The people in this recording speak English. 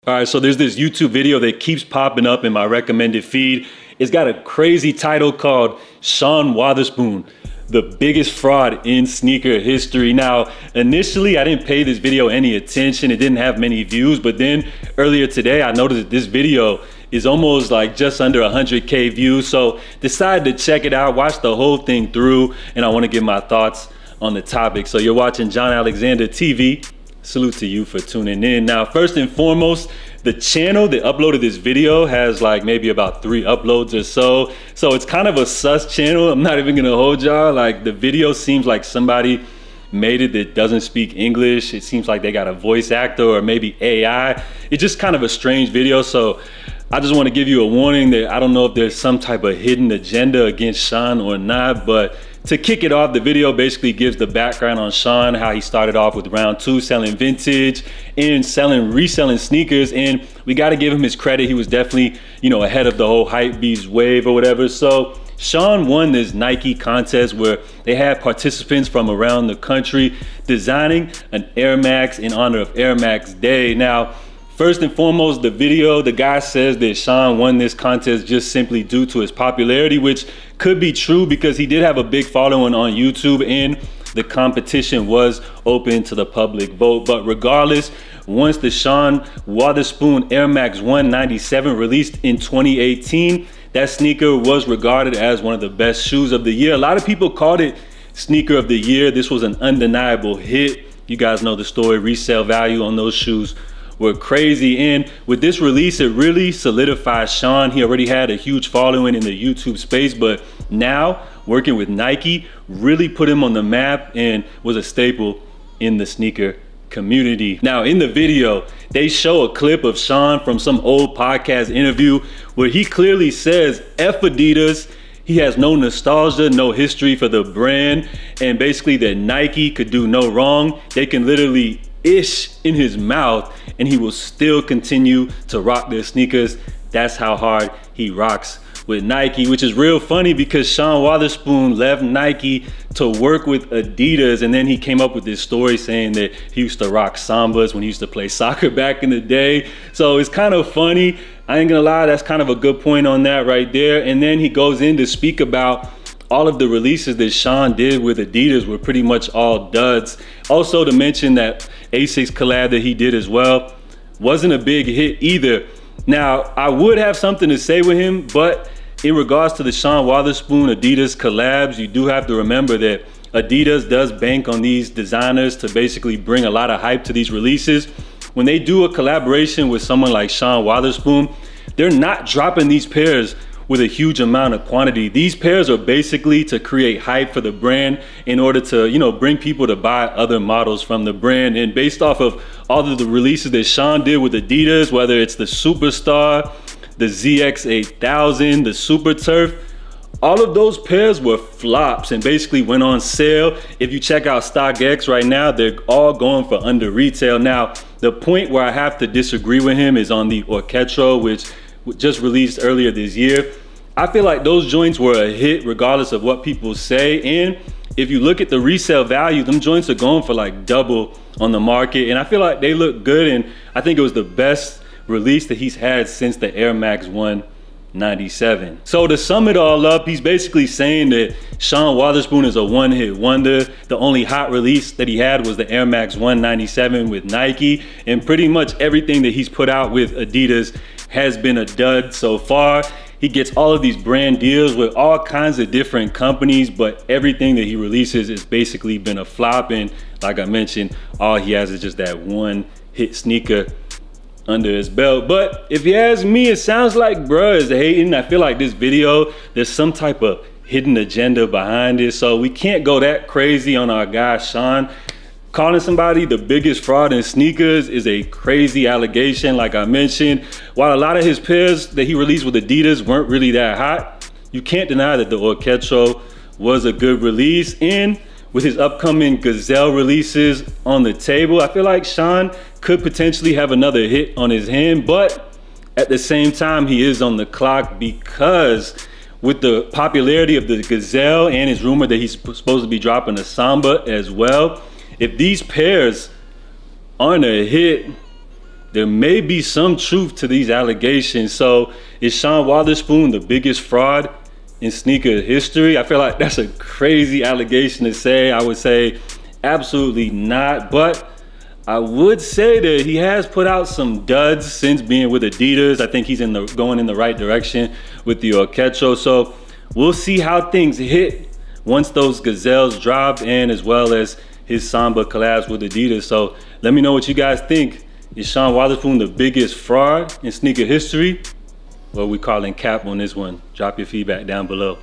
All right, so there's this YouTube video that keeps popping up in my recommended feed. It's got a crazy title called Sean Wotherspoon, the biggest fraud in sneaker history. Now, initially, I didn't pay this video any attention. It didn't have many views, but then earlier today, I noticed that this video is almost like just under 100K views. So decided to check it out, watch the whole thing through, and I want to give my thoughts on the topic. So you're watching John Alexander TV. Salute to you for tuning in. Now, first and foremost, the channel that uploaded this video has like maybe about 3 uploads or so. So it's kind of a sus channel. I'm not even gonna hold y'all. Like, the video seems like somebody made it that doesn't speak English. It seems like they got a voice actor or maybe AI. It's just kind of a strange video. So I just want to give you a warning that I don't know if there's some type of hidden agenda against Sean or not, but to kick it off, the video basically gives the background on Sean, how he started off with round 2 selling vintage and reselling sneakers, and we got to give him his credit. He was definitely, you know, ahead of the whole hypebeast wave or whatever. So Sean won this Nike contest where they had participants from around the country designing an Air Max in honor of Air Max Day. Now, first and foremost, the video, the guy says that Sean won this contest just simply due to his popularity, which could be true because he did have a big following on YouTube and the competition was open to the public vote. But regardless, once the Sean Wotherspoon Air Max 197 released in 2018, that sneaker was regarded as one of the best shoes of the year. A lot of people called it sneaker of the year. This was an undeniable hit. You guys know the story. Resale value on those shoes were crazy, and with this release, it really solidified Sean. He already had a huge following in the YouTube space, but now working with Nike really put him on the map and was a staple in the sneaker community. Now, in the video, they show a clip of Sean from some old podcast interview where he clearly says F Adidas. He has no nostalgia, no history for the brand, and basically that Nike could do no wrong. They can literally ish in his mouth and he will still continue to rock their sneakers. That's how hard he rocks with Nike, which is real funny because Sean Wotherspoon left Nike to work with Adidas, and then he came up with this story saying that he used to rock Sambas when he used to play soccer back in the day. So it's kind of funny. I ain't gonna lie, that's kind of a good point on that right there. And then he goes in to speak about all of the releases that Sean did with Adidas were pretty much all duds. Also to mention that Asics collab that he did as well wasn't a big hit either. Now, I would have something to say with him, but in regards to the Sean Wotherspoon Adidas collabs, you do have to remember that Adidas does bank on these designers to basically bring a lot of hype to these releases. When they do a collaboration with someone like Sean Wotherspoon, they're not dropping these pairs with a huge amount of quantity. These pairs are basically to create hype for the brand in order to, you know, bring people to buy other models from the brand. And based off of all of the releases that Sean did with Adidas, whether it's the Superstar, the ZX8000, the Super Turf, all of those pairs were flops and basically went on sale. If you check out StockX right now, they're all going for under retail. Now, the point where I have to disagree with him is on the Orchetro, which just released earlier this year. I feel like those joints were a hit regardless of what people say, and if you look at the resale value, them joints are going for like double on the market, and I feel like they look good, and I think it was the best release that he's had since the Air Max 197. So to sum it all up, he's basically saying that Sean Wotherspoon is a one-hit wonder. The only hot release that he had was the Air Max 197 with Nike, and pretty much everything that he's put out with Adidas has been a dud so far. He gets all of these brand deals with all kinds of different companies, but everything that he releases has basically been a flop, and like I mentioned, all he has is just that one hit sneaker under his belt. But if you ask me, it sounds like bruh is hating. I feel like this video, there's some type of hidden agenda behind it, so we can't go that crazy on our guy Sean. Calling somebody the biggest fraud in sneakers is a crazy allegation, like I mentioned. While a lot of his pairs that he released with Adidas weren't really that hot, you can't deny that the Orchetro was a good release. And with his upcoming Gazelle releases on the table, I feel like Sean could potentially have another hit on his hand, but at the same time, he is on the clock because with the popularity of the Gazelle and his rumor that he's supposed to be dropping a Samba as well, if these pairs aren't a hit, there may be some truth to these allegations. So is Sean Wotherspoon the biggest fraud in sneaker history? I feel like that's a crazy allegation to say. I would say absolutely not, but I would say that he has put out some duds since being with Adidas. I think he's going in the right direction with the Orquetro. So we'll see how things hit once those Gazelles drop, and as well as his Samba collabs with Adidas. So let me know what you guys think. Is Sean Wotherspoon the biggest fraud in sneaker history? Or are we calling cap on this one? Drop your feedback down below.